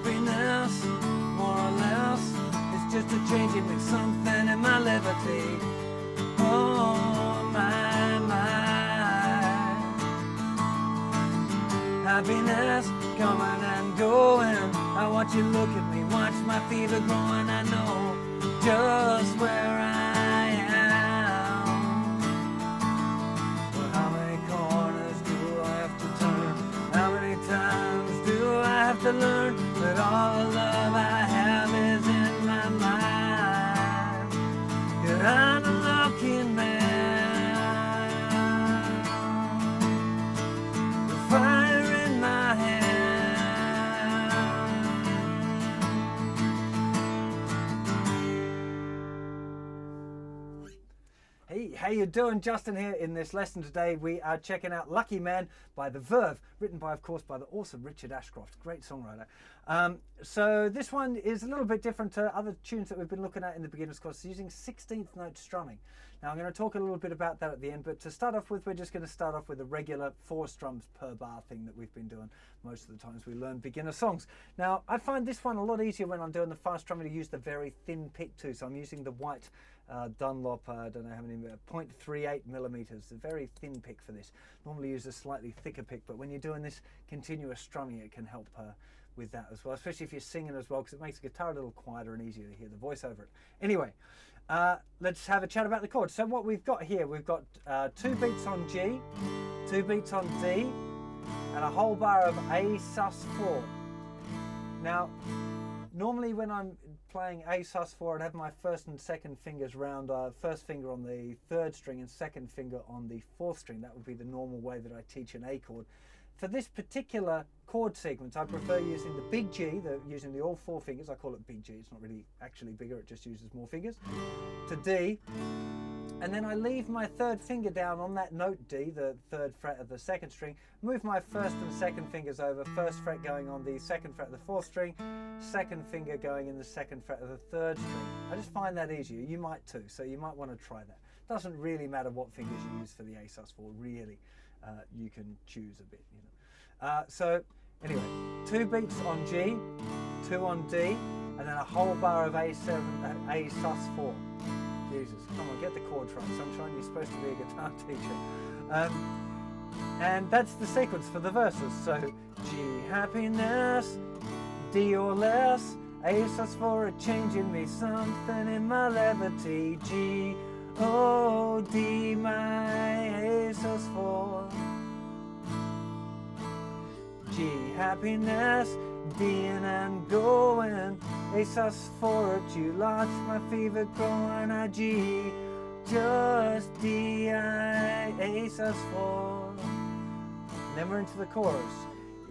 happiness, more or less, it's just a changing with something in my liberty. Oh my, happiness coming and going. I watch you look at me, watch my fever growing. I know just where I am. But how many corners do I have to turn? How many times do I have to learn that all the love I have is in my mind? That I'm a lucky man. The fire in my hand. Hey, how you doing? Justin here. In this lesson today we are checking out Lucky Man by the Verve, written by, of course, by the awesome Richard Ashcroft, great songwriter. So this one is a little bit different to other tunes that we've been looking at in the beginner's course, using 16th note strumming. Now I'm going to talk a little bit about that at the end, but to start off with, we're just going to start off with a regular 4 strums per bar thing that we've been doing most of the times we learn beginner songs. Now I find this one a lot easier when I'm doing the fast strumming to use the very thin pick too, so I'm using the white Dunlop, I don't know how many, 0.38 millimeters, a very thin pick for this. Normally use a slightly thicker pick, but when you're doing this continuous strumming, it can help with that as well, especially if you're singing as well, because it makes the guitar a little quieter and easier to hear the voice over it. Anyway, let's have a chat about the chords. So what we've got here, we've got 2 beats on G, 2 beats on D, and a whole bar of A sus4. Now, normally when I'm playing A sus4, I'd have my first and second fingers round, first finger on the 3rd string and second finger on the 4th string. That would be the normal way that I teach an A chord. For this particular chord sequence, I prefer using the big G, using the all 4 fingers. I call it big G, it's not really actually bigger, it just uses more fingers, to D. And then I leave my 3rd finger down on that note D, the 3rd fret of the 2nd string, move my 1st and 2nd fingers over, 1st fret going on the 2nd fret of the 4th string, 2nd finger going in the 2nd fret of the 3rd string. I just find that easier. You might too, so you might want to try that. Doesn't really matter what fingers you use for the A sus4, really. You can choose a bit, you know. So anyway, 2 beats on G, 2 on D, and then a whole bar of A sus4. Jesus, come on, get the chords right, Sunshine. You're supposed to be a guitar teacher. And that's the sequence for the verses. So G, happiness, D or less, A sus4, a change in me, something in my levity. G, O, D, my A sus4. G, happiness, D'ing and going, A sus4 at you, watch my fever growing. I G, just D, I, A sus4. And then we're into the chorus.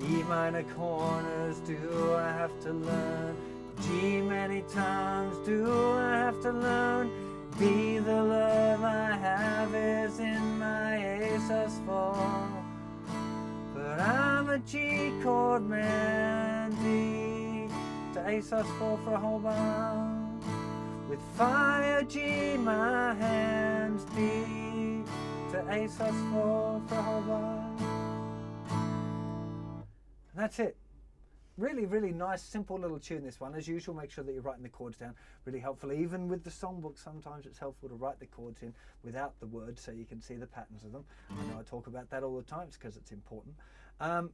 E minor corners, do I have to learn? G many times, do I have to learn? B, the love I have is in my A sus4. But I'm a G chord man, D to A sus4 for a whole bar. With fire G my hands, D to A sus4 for a whole bar. And that's it. Really, really nice, simple little tune, this one. As usual, make sure that you're writing the chords down. Really helpful. Even with the songbook, sometimes it's helpful to write the chords in without the words so you can see the patterns of them. I know I talk about that all the time because it's important. Let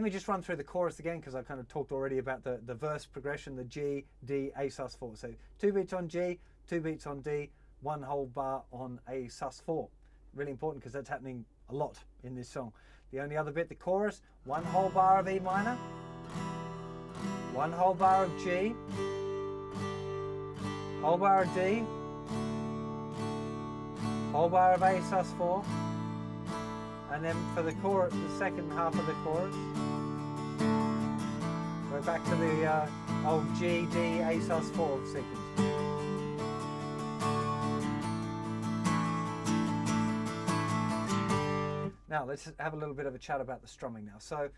me just run through the chorus again, because I kind of talked already about the verse progression, the G, D, A sus4. So 2 beats on G, 2 beats on D, 1 whole bar on A sus4. Really important because that's happening a lot in this song. The only other bit, the chorus, 1 whole bar of E minor, 1 whole bar of G, whole bar of D, whole bar of A sus4, and then for the chorus, the second half of the chorus, we're back to the old G, D, A sus4 sequence. Now let's have a little bit of a chat about the strumming now. So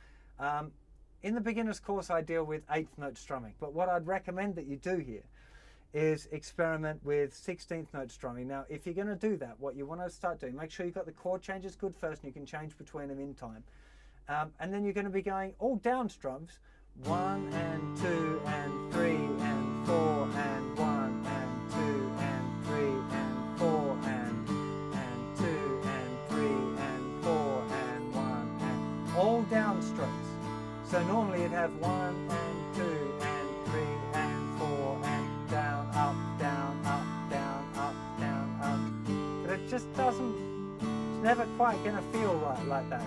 in the beginner's course I deal with 8th note strumming, but what I'd recommend that you do here is experiment with 16th note strumming. Now if you're going to do that, what you want to start doing, make sure you've got the chord changes good first and you can change between them in time. And then you're going to be going all down strums, 1 and 2 and 3 and 4 and 1 and 2 and 3 and 4 and 2 and 3 and 4 and 1 and all down strokes. So normally you'd have 1 and 2 and 3 and 4 and down, up, down, up, down, up, down, up. But it just doesn't, it's never quite going to feel right like that.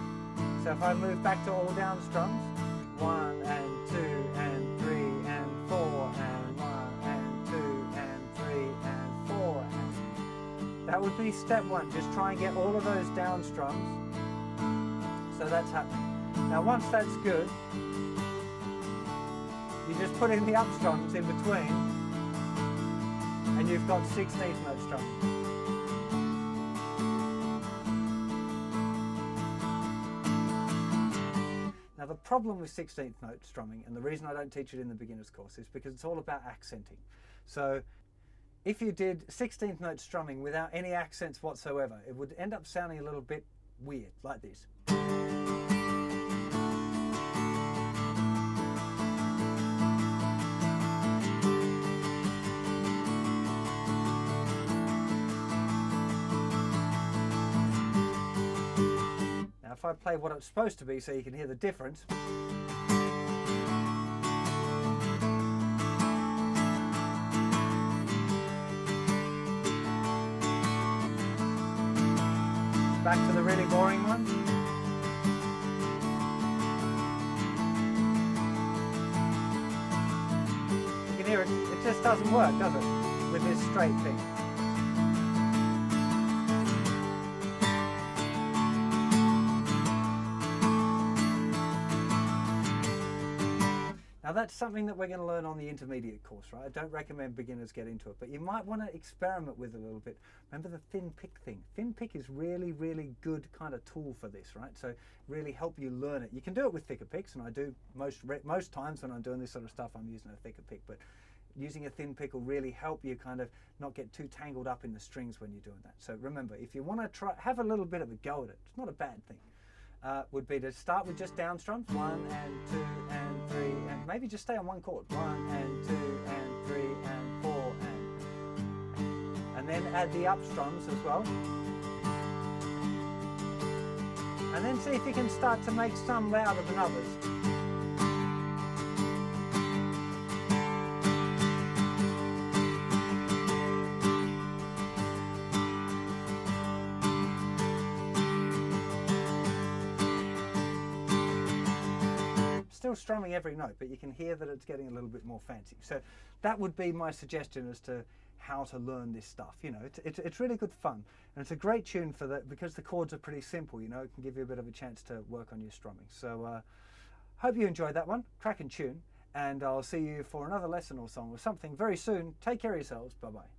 So if I move back to all down strums, 1 and 2 and 3 and 4 and 1 and 2 and 3 and 4 and that would be step 1. Just try and get all of those down strums. So that's happening. Now once that's good, you just put in the up strums in between and you've got 16th note strums. Now the problem with 16th note strumming, and the reason I don't teach it in the beginner's course, is because it's all about accenting. So if you did 16th note strumming without any accents whatsoever, it would end up sounding a little bit weird, like this. If I play what it's supposed to be so you can hear the difference. Back to the really boring one. You can hear it, it just doesn't work, does it? With this straight thing. Now that's something that we're going to learn on the intermediate course, right? I don't recommend beginners get into it, but you might want to experiment with it a little bit. Remember the thin pick thing? Thin pick is really, really good kind of tool for this, right? So really help you learn it. You can do it with thicker picks, and I do most times when I'm doing this sort of stuff, I'm using a thicker pick, but using a thin pick will really help you kind of not get too tangled up in the strings when you're doing that. So remember, if you want to try, have a little bit of a go at it. It's not a bad thing. Would be to start with just down strums, 1 and 2 and 3, and maybe just stay on one chord, 1 and 2 and 3 and 4 and then add the up strums as well. And then see if you can start to make some louder than others. Still strumming every note, but you can hear that it's getting a little bit more fancy. So that would be my suggestion as to how to learn this stuff. You know, it's really good fun, and it's a great tune for that because the chords are pretty simple. You know, it can give you a bit of a chance to work on your strumming. So hope you enjoyed that one. Cracking tune, and I'll see you for another lesson or song or something very soon. Take care of yourselves. Bye bye.